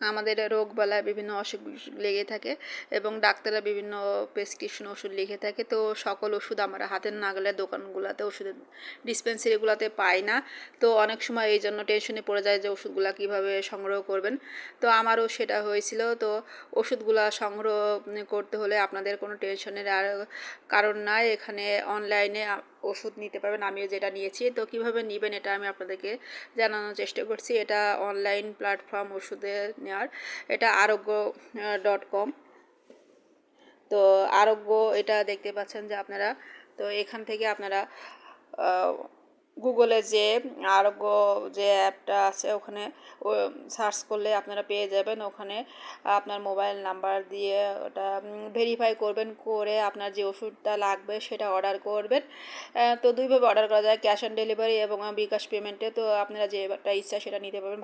আমাদের রোগবালাই বিভিন্ন অসুখ লেগে থাকে এবং ডাক্তাররা বিভিন্ন প্রেসক্রিপশন ওষুধ লিখে থাকে, তো সকল ওষুধ আমরা হাতের নাগালে দোকানগুলোতে ওষুধের ডিসপেন্সারিগুলোতে পাই না। তো অনেক সময় এই জন্য টেনশনে পড়ে যায় যে ওষুধগুলো কীভাবে সংগ্রহ করবেন। তো আমারও সেটা হয়েছিল। তো ওষুধগুলা সংগ্রহ করতে হলে আপনাদের কোনো টেনশনের আর কারণ নাই। এখানে অনলাইনে ওষুধ নিতে পারবেন, আমিও যেটা নিয়েছি। তো কিভাবে নেবেন এটা আমি আপনাদেরকে জানানোর চেষ্টা করছি। এটা অনলাইন প্ল্যাটফর্ম ওষুধের নেওয়ার, এটা আরোগ্য.com। তো আরোগ্য এটা দেখতে পাচ্ছেন যে আপনারা, তো এখান থেকে আপনারা গুগলে যে আরোগ্য যে অ্যাপটা আছে ওখানে সার্চ করলে আপনারা পেয়ে যাবেন। ওখানে আপনার মোবাইল নাম্বার দিয়ে ওটা ভেরিফাই করবেন, করে আপনার যে ওষুধটা লাগবে সেটা অর্ডার করবেন। তো দুইভাবে অর্ডার করা যায়, ক্যাশ অন ডেলিভারি এবং বিকাশ পেমেন্টে। তো আপনারা যেটা ইচ্ছা সেটা নিতে পারবেন।